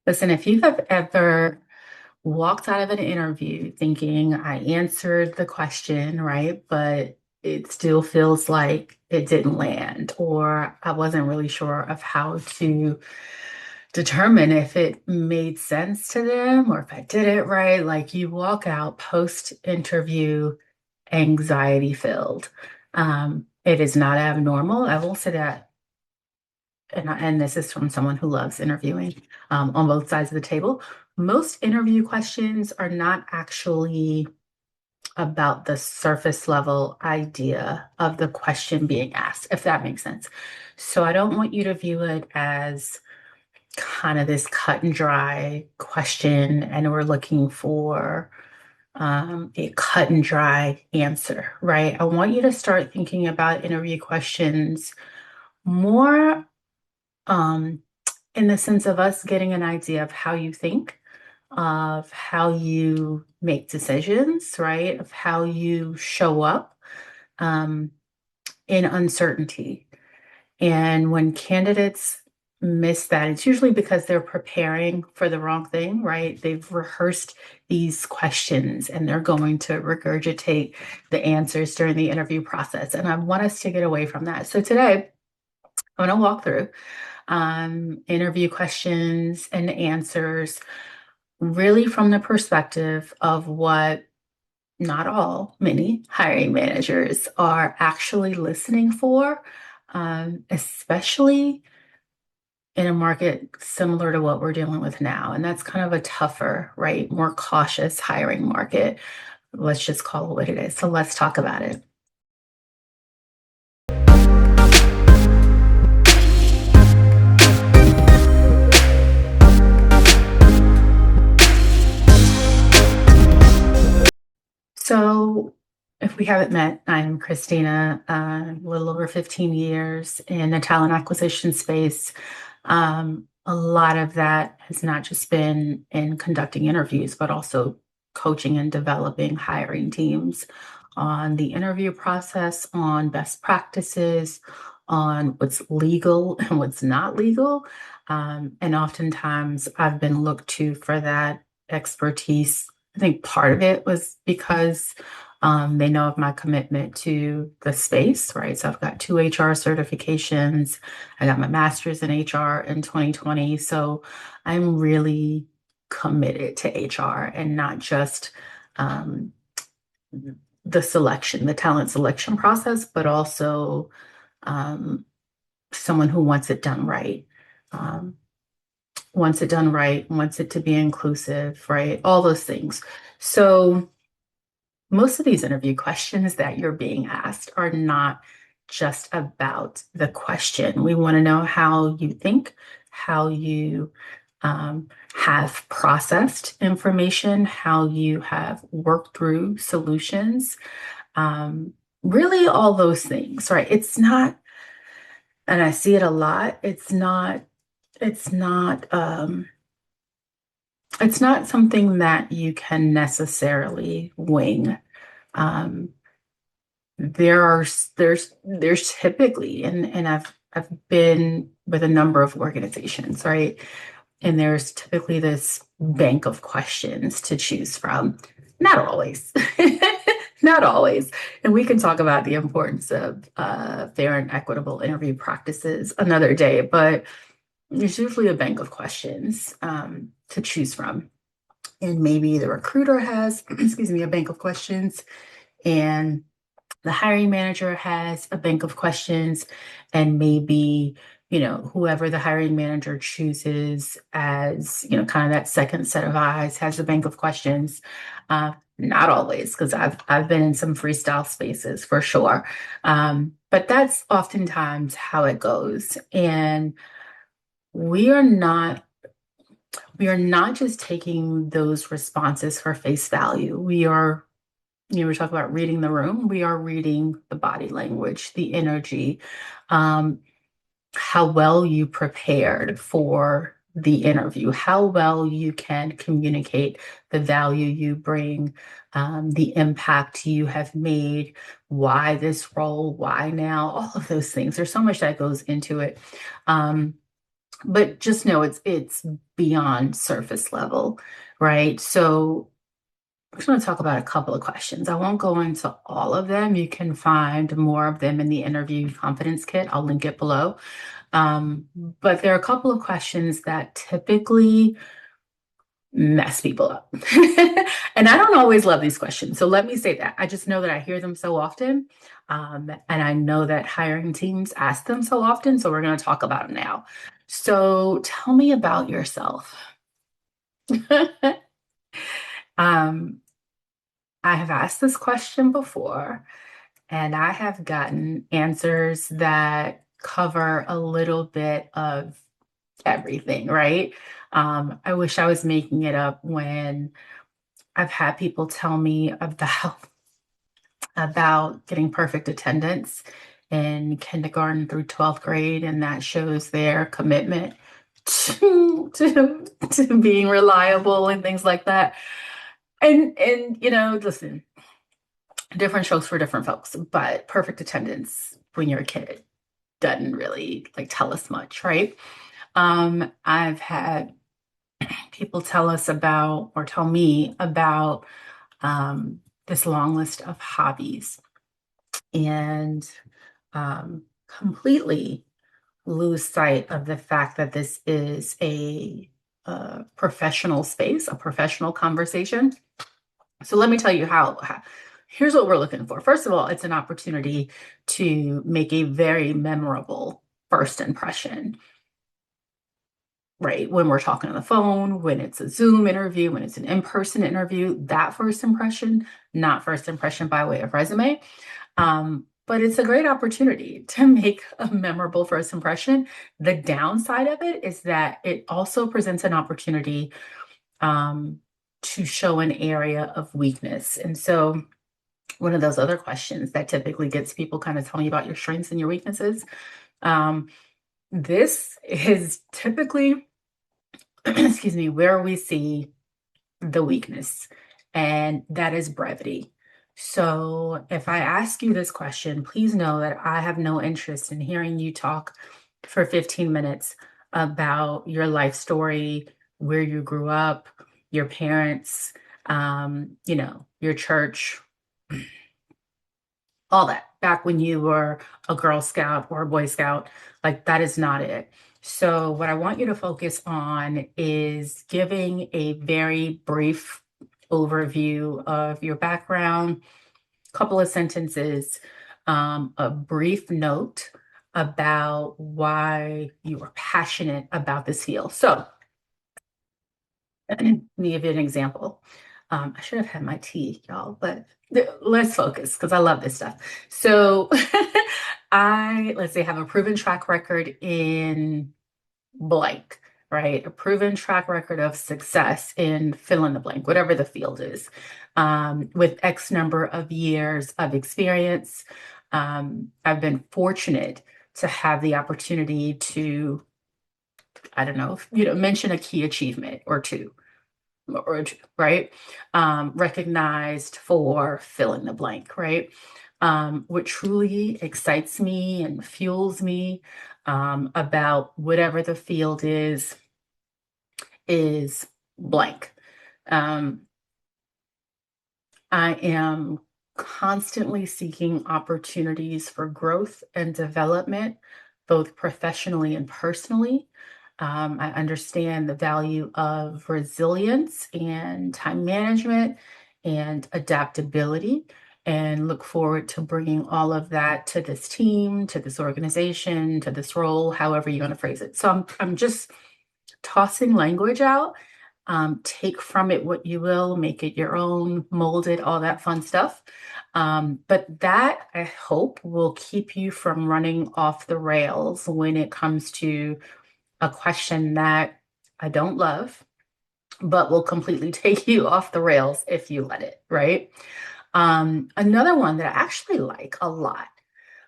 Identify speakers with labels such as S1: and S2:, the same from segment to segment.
S1: Listen, if you have ever walked out of an interview thinking I answered the question, right, but it still feels like it didn't land, or I wasn't really sure of how to determine if it made sense to them or if I did it right, like you walk out post-interview anxiety filled. It is not abnormal. I will say that, and this is from someone who loves interviewing on both sides of the table. Most interview questions are not actually about the surface level idea of the question being asked, if that makes sense. So I don't want you to view it as kind of this cut and dry question, and we're looking for a cut and dry answer, right? I want you to start thinking about interview questions more um, in the sense of us getting an idea of how you think, of how you make decisions, right? Of how you show up um, in uncertainty. And when candidates miss that, it's usually because they're preparing for the wrong thing, right? They've rehearsed these questions and they're going to regurgitate the answers during the interview process. And I want us to get away from that. So today, I'm going to walk through interview questions and answers really from the perspective of what not all, many hiring managers are actually listening for, especially in a market similar to what we're dealing with now. And that's kind of a tougher, right, more cautious hiring market. Let's just call it what it is. So let's talk about it. So, if we haven't met, I'm Christina, a little over 15 years in the talent acquisition space. A lot of that has not just been in conducting interviews, but also coaching and developing hiring teams on the interview process, on best practices, on what's legal and what's not legal. And oftentimes I've been looked to for that expertise. I think part of it was because they know of my commitment to the space, right? So I've got two HR certifications. I got my master's in HR in 2020. So I'm really committed to HR and not just um, the talent selection process, but also um, someone who wants it done right. Um, Wants it done right, wants it to be inclusive, right? All those things. So most of these interview questions that you're being asked are not just about the question. We want to know how you think, how you have processed information, how you have worked through solutions, um, really all those things, right? It's not, and I see it a lot, it's not, it's not something that you can necessarily wing. Um, there's typically, and I've been with a number of organizations, right? And there's typically this bank of questions to choose from. Not always. Not always. And we can talk about the importance of fair and equitable interview practices another day, but there's usually a bank of questions to choose from. And maybe the recruiter has, excuse me, a bank of questions, and the hiring manager has a bank of questions, and maybe, whoever the hiring manager chooses as, kind of that second set of eyes has a bank of questions. Not always, because I've been in some freestyle spaces for sure. But that's oftentimes how it goes. And we are not we are not just taking those responses for face value. We're talking about reading the room. We are reading the body language, the energy, um, how well you prepared for the interview, how well you can communicate the value you bring, the impact you have made, why this role, why now, all of those things. There's so much that goes into it. Um, but just know it's beyond surface level, right? So I'm just going to talk about a couple of questions. I won't go into all of them. You can find more of them in the interview confidence kit. I'll link it below. Um, but there are a couple of questions that typically mess people up. And I don't always love these questions. So let me say that. I just know that I hear them so often. And I know that hiring teams ask them so often. So we're going to talk about them now. So tell me about yourself. um, I have asked this question before, and I have gotten answers that cover a little bit of everything, right? I wish I was making it up when I've had people tell me about getting perfect attendance in kindergarten through 12th grade, and that shows their commitment to being reliable and things like that. And listen, different strokes for different folks, but perfect attendance when you're a kid doesn't really like tell us much, right? I've had people tell us about or tell me about this long list of hobbies and completely lose sight of the fact that this is a professional space, a professional conversation. So let me tell you here's what we're looking for. First of all, it's an opportunity to make a very memorable first impression, right? When we're talking on the phone, when it's a Zoom interview, when it's an in-person interview, that first impression, not first impression by way of resume. But it's a great opportunity to make a memorable first impression. The downside of it is that it also presents an opportunity um, to show an area of weakness. And so, one of those other questions that typically gets people kind of telling you about your strengths and your weaknesses. Um, this is typically, excuse me, where we see the weakness, and that is brevity. So, if I ask you this question, please know that I have no interest in hearing you talk for 15 minutes about your life story, where you grew up, your parents, your church, all that back when you were a Girl Scout or a Boy Scout. Like, that is not it. So, what I want you to focus on is giving a very brief overview of your background, couple of sentences, a brief note about why you are passionate about this field. So, let me give you an example. I should have had my tea, y'all, but let's focus because I love this stuff. So, let's say, have a proven track record in blank, right? A proven track record of success in fill in the blank, whatever the field is, with X number of years of experience. I've been fortunate to have the opportunity to, I don't know, mention a key achievement or two right? Recognized for fill in the blank, right? What truly excites me and fuels me about whatever the field is blank. Um, I am constantly seeking opportunities for growth and development, both professionally and personally. I understand the value of resilience and time management and adaptability, and look forward to bringing all of that to this team, to this organization, to this role, however you're going to phrase it. So I'm just tossing language out. Take from it what you will, make it your own, mold it, all that fun stuff. But that, I hope, will keep you from running off the rails when it comes to a question that I don't love, but will completely take you off the rails if you let it, right? Another one that I actually like a lot.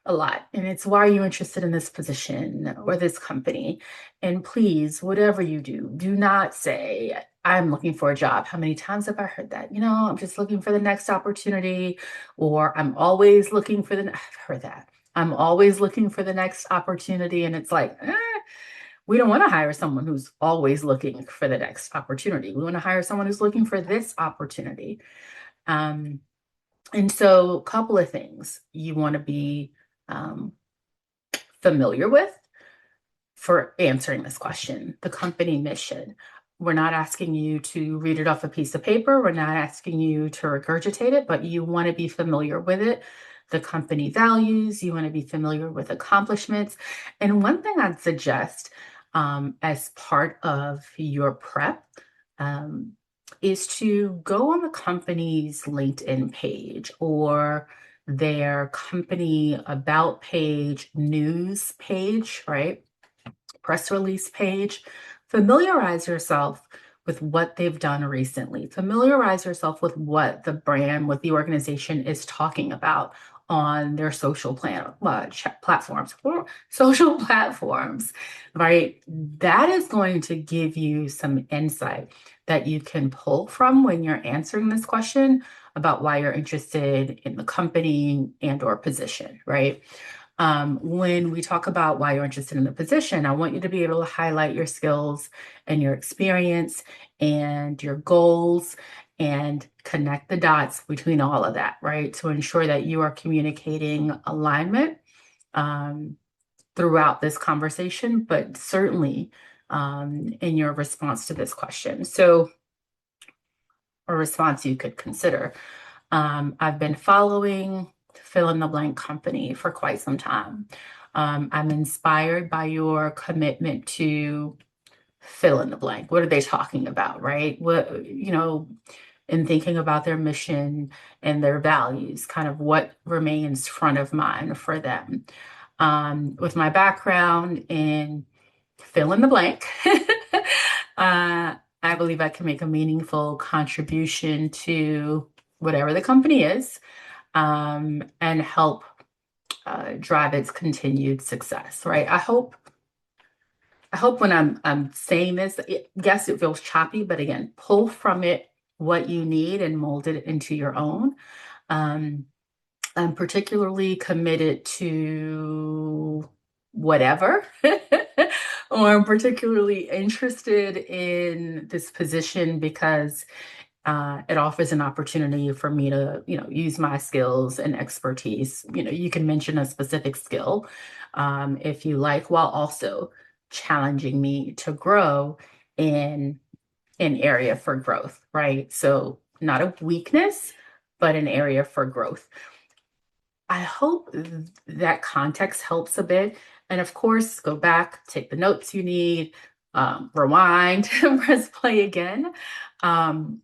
S1: And it's why are you interested in this position or this company? And please, whatever you do, do not say, I'm looking for a job. How many times have I heard that? I'm just looking for the next opportunity, or I'm always looking for I've heard that. I'm always looking for the next opportunity. And it's like, We don't want to hire someone who's always looking for the next opportunity. We want to hire someone who's looking for this opportunity. Um, and so, a couple of things you want to be um, familiar with for answering this question: the company mission. We're not asking you to read it off a piece of paper. We're not asking you to regurgitate it, but you want to be familiar with it. The company values, you want to be familiar with accomplishments. And one thing I'd suggest as part of your prep um, is to go on the company's LinkedIn page or their company about page, news page, right? Press release page. Familiarize yourself with what they've done recently. Familiarize yourself with what the brand, what the organization is talking about on their platforms or social platforms, right? That is going to give you some insight that you can pull from when you're answering this question about why you're interested in the company and or position, right? When we talk about why you're interested in the position, I want you to be able to highlight your skills and your experience and your goals and connect the dots between all of that, right? To ensure that you are communicating alignment um, throughout this conversation, but certainly in your response to this question. So, a response you could consider. I've been following fill in the blank company for quite some time. I'm inspired by your commitment to fill in the blank. What are they talking about, right? What, in thinking about their mission and their values, kind of what remains front of mind for them. With my background in fill in the blank, I believe I can make a meaningful contribution to whatever the company is and help drive its continued success, right? I hope when I'm saying this, yes, it feels choppy, but again, pull from it what you need and mold it into your own. Um, I'm particularly committed to whatever, or I'm particularly interested in this position because it offers an opportunity for me to, use my skills and expertise. You can mention a specific skill if you like, while also challenging me to grow in an area for growth, right? So not a weakness, but an area for growth. I hope that context helps a bit. And of course, go back, take the notes you need, rewind, press play again. Um,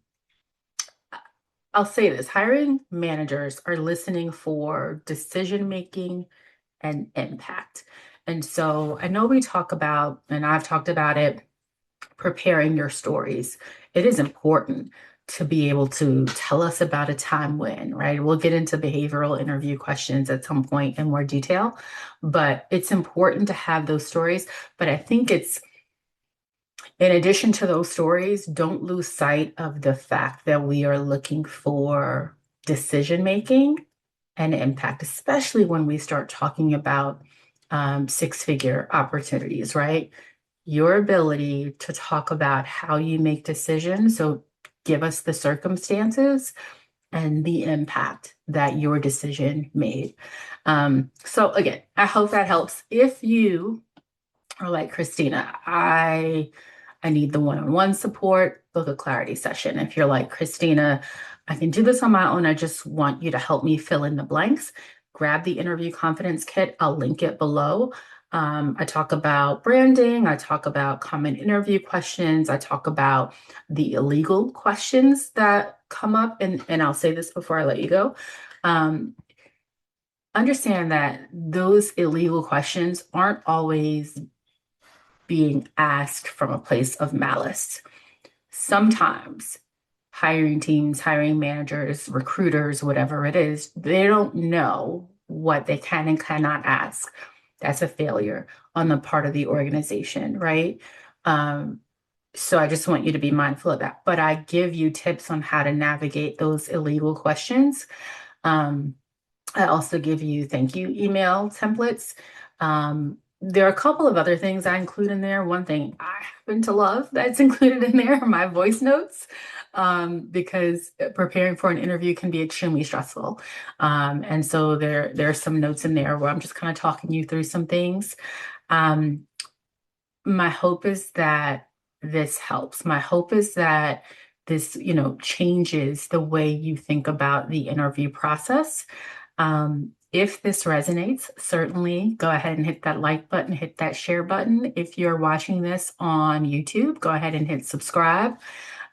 S1: I'll say this, hiring managers are listening for decision making and impact. And so I know we talk about, and I've talked about it, preparing your stories. It is important to be able to tell us about a time when, right? We'll get into behavioral interview questions at some point in more detail, but it's important to have those stories. But I think it's in addition to those stories, don't lose sight of the fact that we are looking for decision making and impact, especially when we start talking about six-figure opportunities, right? Your ability to talk about how you make decisions. So give us the circumstances and the impact that your decision made. So again, I hope that helps. If you are like Christina, I need the one-on-one support, book a clarity session. If you're like Christina, I can do this on my own. I just want you to help me fill in the blanks. Grab the interview confidence kit. I'll link it below. I talk about branding. I talk about common interview questions. I talk about the illegal questions that come up. And I'll say this before I let you go. Um, Understand that those illegal questions aren't always being asked from a place of malice. Sometimes hiring teams, hiring managers, recruiters, whatever it is, they don't know what they can and cannot ask. That's a failure on the part of the organization, right? Um, so I just want you to be mindful of that. But I give you tips on how to navigate those illegal questions. Um, I also give you thank you email templates. There are a couple of other things I include in there. One thing I happen to love that's included in there are my voice notes, because preparing for an interview can be extremely stressful. And so there are some notes in there where I'm just kind of talking you through some things. Um, my hope is that this helps. My hope is that this, changes the way you think about the interview process. If this resonates, certainly go ahead and hit that like button, hit that share button. If you're watching this on YouTube, go ahead and hit subscribe.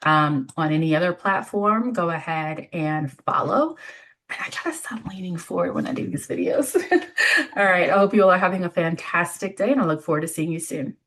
S1: On any other platform, go ahead and follow. And I gotta stop leaning forward when I do these videos. All right. I hope you all are having a fantastic day, and I look forward to seeing you soon.